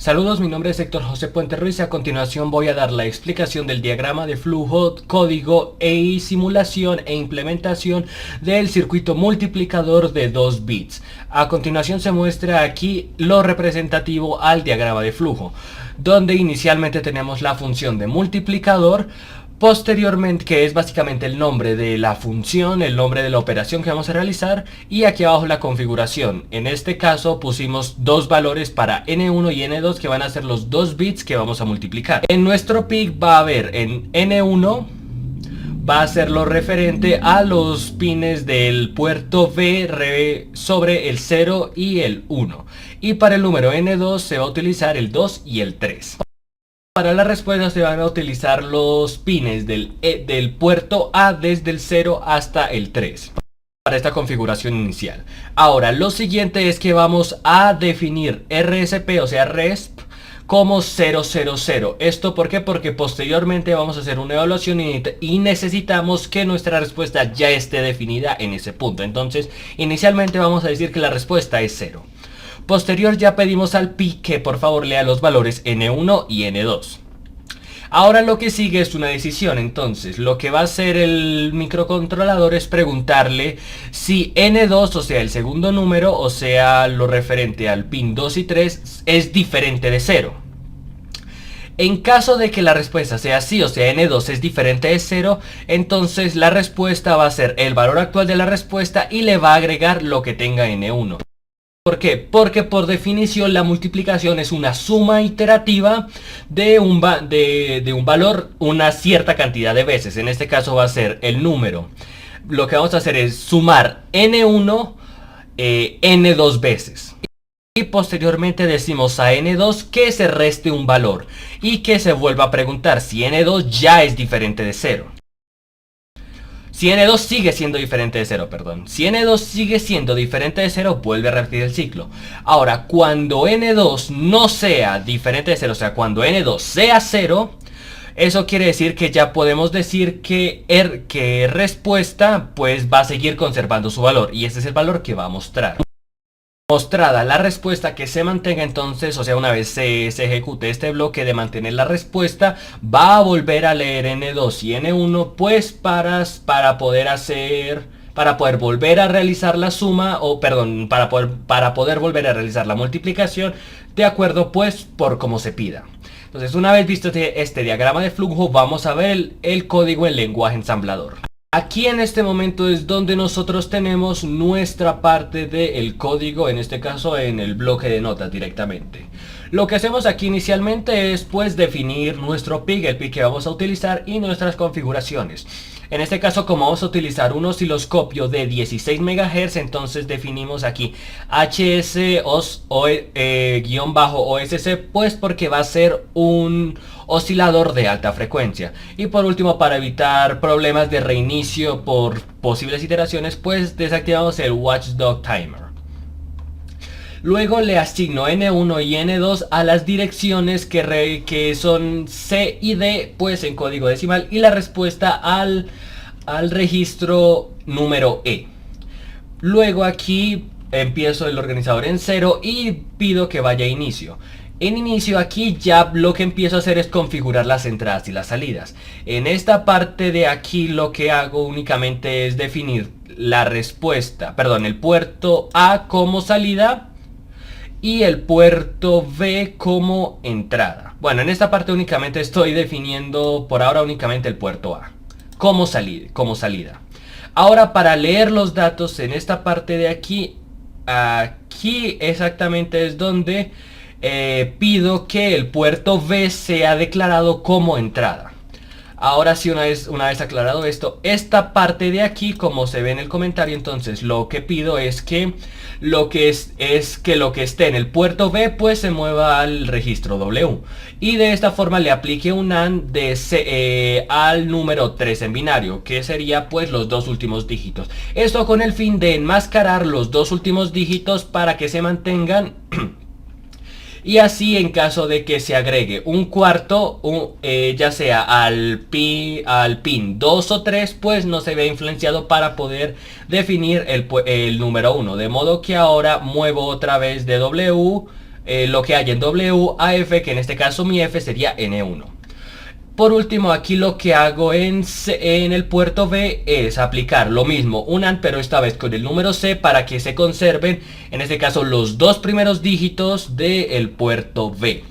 Saludos, mi nombre es Héctor José Puente Ruiz y a continuación voy a dar la explicación del diagrama de flujo, código simulación e implementación del circuito multiplicador de 2 bits. A continuación se muestra aquí lo representativo al diagrama de flujo, donde inicialmente tenemos la función de multiplicador. Posteriormente, que es básicamente el nombre de la función, el nombre de la operación que vamos a realizar, y aquí abajo la configuración. En este caso pusimos dos valores para N1 y N2 que van a ser los 2 bits que vamos a multiplicar. En nuestro PIC va a haber en N1 va a ser lo referente a los pines del puerto V sobre el 0 y el 1. Y para el número N2 se va a utilizar el 2 y el 3. Para la respuesta se van a utilizar los pines del puerto A desde el 0 hasta el 3 para esta configuración inicial. Ahora, lo siguiente es que vamos a definir RSP, o sea RESP, como 000. ¿Esto por qué? Porque posteriormente vamos a hacer una evaluación y necesitamos que nuestra respuesta ya esté definida en ese punto. Entonces, inicialmente vamos a decir que la respuesta es 0. Posterior ya pedimos al PIC que por favor lea los valores N1 y N2. Ahora lo que sigue es una decisión. Entonces lo que va a hacer el microcontrolador es preguntarle si N2, o sea el segundo número, o sea lo referente al pin 2 y 3, es diferente de 0. En caso de que la respuesta sea sí, o sea N2 es diferente de 0, entonces la respuesta va a ser el valor actual de la respuesta y le va a agregar lo que tenga N1. ¿Por qué? Porque por definición la multiplicación es una suma iterativa de un valor una cierta cantidad de veces. En este caso va a ser el número. Lo que vamos a hacer es sumar N1 N2 veces. Y posteriormente decimos a N2 que se reste un valor y que se vuelva a preguntar si N2 ya es diferente de 0. Si N2 sigue siendo diferente de 0, Si N2 sigue siendo diferente de 0, vuelve a repetir el ciclo. Ahora, cuando N2 no sea diferente de 0, o sea, cuando N2 sea 0, eso quiere decir que ya podemos decir que respuesta pues va a seguir conservando su valor. Y ese es el valor que va a mostrar. Mostrada la respuesta que se mantenga, entonces, o sea, una vez se ejecute este bloque de mantener la respuesta, va a volver a leer N2 y N1 pues para poder volver a realizar la suma, o perdón, para poder volver a realizar la multiplicación de acuerdo pues por como se pida. Entonces, una vez visto este diagrama de flujo, vamos a ver el código en lenguaje ensamblador. Aquí en este momento es donde nosotros tenemos nuestra parte del código, en este caso en el bloque de notas directamente. Lo que hacemos aquí inicialmente es pues definir nuestro PIC, el PIC que vamos a utilizar y nuestras configuraciones. En este caso, como vamos a utilizar un osciloscopio de 16 MHz, entonces definimos aquí HS-OSC, pues porque va a ser un oscilador de alta frecuencia. Y por último, para evitar problemas de reinicio por posibles iteraciones, pues desactivamos el Watchdog Timer. Luego le asigno N1 y N2 a las direcciones que son C y D, pues en código decimal, y la respuesta al registro número E. Luego aquí empiezo el organizador en 0 y pido que vaya a inicio. En inicio aquí ya lo que empiezo a hacer es configurar las entradas y las salidas. En esta parte de aquí lo que hago únicamente es definir la respuesta, el puerto A como salida y el puerto B como entrada. Bueno, en esta parte únicamente estoy definiendo por ahora únicamente el puerto A como salida. Ahora, para leer los datos en esta parte de aquí, aquí exactamente es donde pido que el puerto B sea declarado como entrada. Ahora sí, una vez aclarado esto, esta parte de aquí, como se ve en el comentario, entonces lo que pido es que lo que esté en el puerto B pues se mueva al registro W. Y de esta forma le aplique un AND al número 3 en binario, que sería pues los dos últimos dígitos. Esto con el fin de enmascarar los dos últimos dígitos para que se mantengan. Y así, en caso de que se agregue un cuarto, ya sea al pin 2 o 3, pues no se ve influenciado para poder definir el número 1. De modo que ahora muevo otra vez de W lo que hay en W a F, que en este caso mi F sería N1. Por último, aquí lo que hago en el puerto B es aplicar lo mismo, un AND, pero esta vez con el número C, para que se conserven, en este caso, los dos primeros dígitos del puerto B.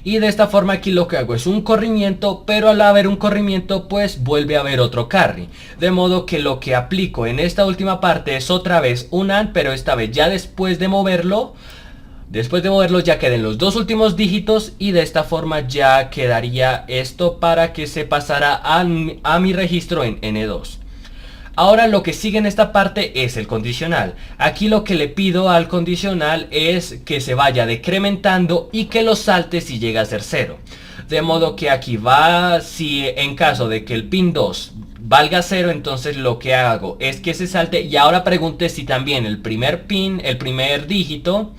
Y de esta forma aquí lo que hago es un corrimiento, pero al haber un corrimiento pues vuelve a haber otro carry. De modo que lo que aplico en esta última parte es otra vez un AND, pero esta vez ya después de moverlo ya queden los dos últimos dígitos, y de esta forma ya quedaría esto para que se pasara a mi registro en N2. Ahora lo que sigue en esta parte es el condicional. Aquí lo que le pido al condicional es que se vaya decrementando y que lo salte si llega a ser 0. De modo que aquí va, si en caso de que el pin 2 valga 0, entonces lo que hago es que se salte, y ahora pregunte si también el primer pin, el primer dígito,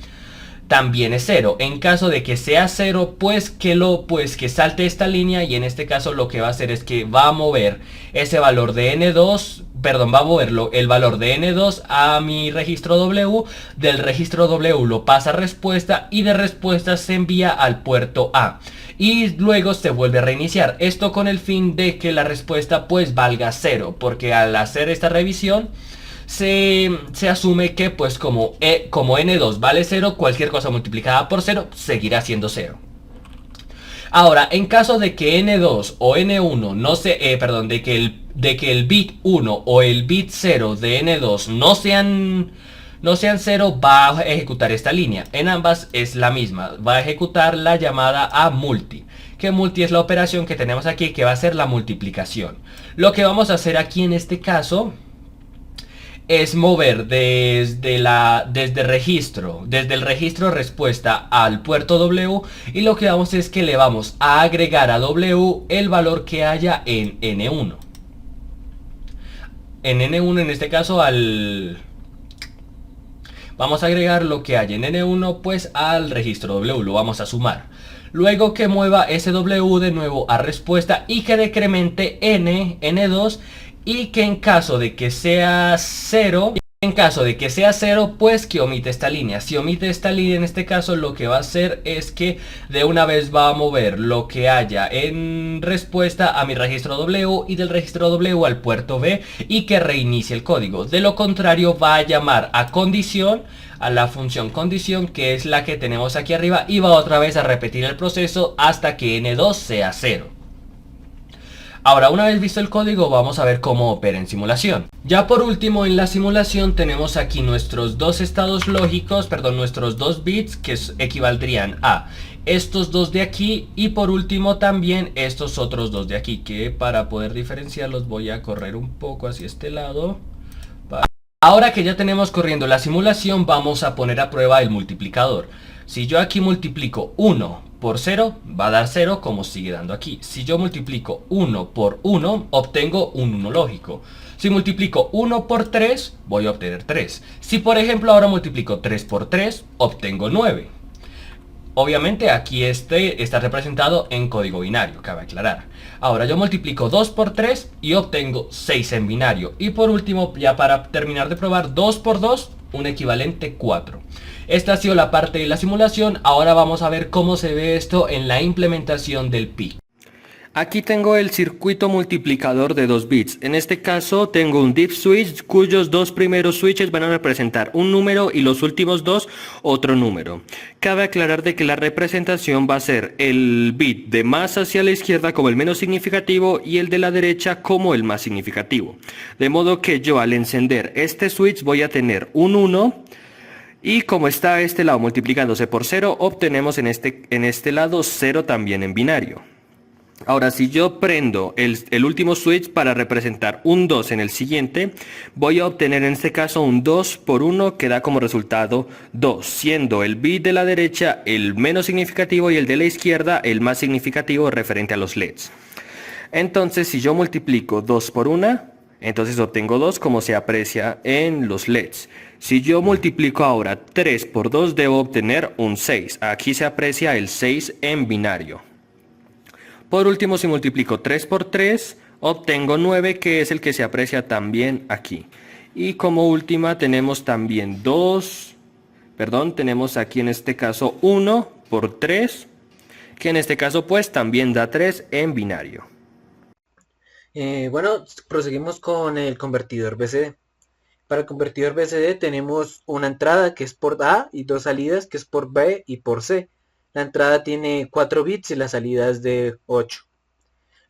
también es 0. En caso de que sea 0, pues que salte esta línea, y en este caso lo que va a hacer es que va a mover ese valor de N2, perdón, va a moverlo el valor de N2 a mi registro W, del registro W lo pasa a respuesta, y de respuesta se envía al puerto A, y luego se vuelve a reiniciar. Esto con el fin de que la respuesta pues valga 0, porque al hacer esta revisión se asume que pues como N2 vale 0, cualquier cosa multiplicada por 0 seguirá siendo 0. Ahora, en caso de que N2 o N1 no se, de que el bit 1 o el bit 0 de N2 no sean 0, va a ejecutar esta línea. En ambas es la misma, va a ejecutar la llamada a multi, que multi es la operación que tenemos aquí, que va a ser la multiplicación. Lo que vamos a hacer aquí en este caso es mover desde el registro respuesta al puerto W, y lo que vamos es que le vamos a agregar a W el valor que haya en N1. En N1 en este caso vamos a agregar lo que hay en N1 pues al registro W, lo vamos a sumar. Luego que mueva ese W de nuevo a respuesta y que decremente N2, y que en caso de que sea 0, pues que omite esta línea. Si omite esta línea, en este caso lo que va a hacer es que de una vez va a mover lo que haya en respuesta a mi registro W, y del registro W al puerto B, y que reinicie el código. De lo contrario va a llamar a condición, a la función condición, que es la que tenemos aquí arriba, y va otra vez a repetir el proceso hasta que N2 sea 0. Ahora, una vez visto el código, vamos a ver cómo opera en simulación. Ya por último, en la simulación tenemos aquí nuestros dos estados lógicos, perdón, nuestros dos bits, que equivaldrían a estos dos de aquí, y por último también estos otros dos de aquí, que para poder diferenciarlos voy a correr un poco hacia este lado. Ahora que ya tenemos corriendo la simulación, vamos a poner a prueba el multiplicador. Si yo aquí multiplico 1 por 0, va a dar 0, como sigue dando aquí. Si yo multiplico 1 por 1, obtengo un 1 lógico. Si multiplico 1 por 3, voy a obtener 3. Si por ejemplo ahora multiplico 3 por 3, obtengo 9. Obviamente aquí está representado en código binario, cabe aclarar. Ahora yo multiplico 2 por 3 y obtengo 6 en binario. Y por último, ya para terminar de probar, 2 por 2, un equivalente 4. Esta ha sido la parte de la simulación. Ahora vamos a ver cómo se ve esto en la implementación del pi. Aquí tengo el circuito multiplicador de 2 bits. En este caso tengo un diff switch cuyos dos primeros switches van a representar un número y los últimos dos otro número. Cabe aclarar de que la representación va a ser el bit de más hacia la izquierda como el menos significativo y el de la derecha como el más significativo. De modo que yo al encender este switch voy a tener un 1. Y como está este lado multiplicándose por 0, obtenemos en este lado 0 también en binario. Ahora, si yo prendo el último switch para representar un 2 en el siguiente, voy a obtener en este caso un 2 por 1 que da como resultado 2, siendo el bit de la derecha el menos significativo y el de la izquierda el más significativo referente a los LEDs. Entonces, si yo multiplico 2 por 1, entonces obtengo 2 como se aprecia en los LEDs. Si yo multiplico ahora 3 por 2, debo obtener un 6. Aquí se aprecia el 6 en binario. Por último, si multiplico 3 por 3, obtengo 9, que es el que se aprecia también aquí. Y como última tenemos también 2 Perdón, tenemos aquí en este caso 1 por 3, que en este caso pues también da 3 en binario. Bueno, proseguimos con el convertidor BCD. Para el convertidor BCD tenemos una entrada que es por A y dos salidas que es por B y por C. La entrada tiene 4 bits y la salida es de 8.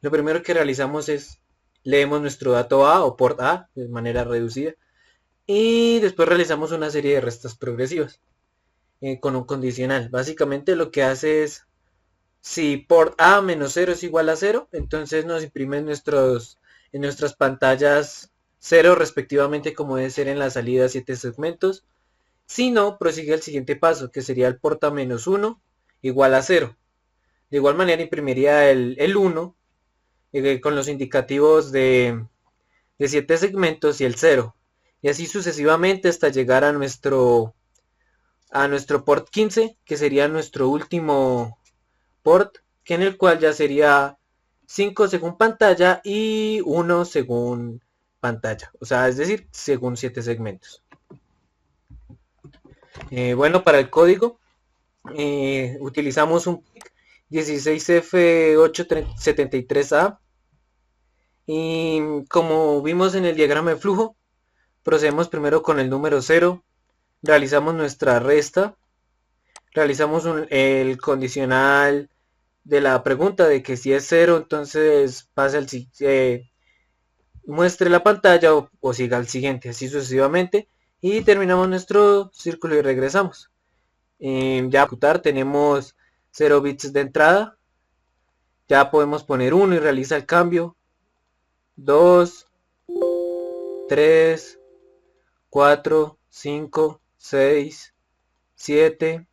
Lo primero que realizamos es leemos nuestro dato A o port A de manera reducida y después realizamos una serie de restas progresivas con un condicional. Básicamente lo que hace es si port A menos 0 es igual a 0, entonces nos imprime en nuestras pantallas 0 respectivamente como debe ser en la salida 7 segmentos. Si no, prosigue el siguiente paso, que sería el port A menos 1 igual a 0. De igual manera imprimiría el 1 con los indicativos de 7 segmentos y el 0. Y así sucesivamente hasta llegar a nuestro port 15, que sería nuestro último port, que en el cual ya sería 5 según pantalla y 1 según pantalla, o sea, es decir, según 7 segmentos. Bueno, para el código utilizamos un PIC 16F873A y como vimos en el diagrama de flujo, procedemos primero con el número 0, realizamos nuestra resta, realizamos el condicional de la pregunta de que si es 0, entonces pasa muestre la pantalla o siga al siguiente, así sucesivamente, y terminamos nuestro círculo y regresamos. Ya ejecutar tenemos 0 bits de entrada, ya podemos poner 1 y realiza el cambio, 2, 3, 4, 5, 6, 7,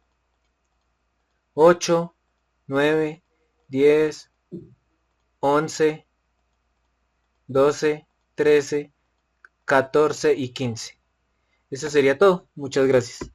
8, 9, 10, 11, 12, 13, 14 y 15. Eso sería todo. Muchas gracias.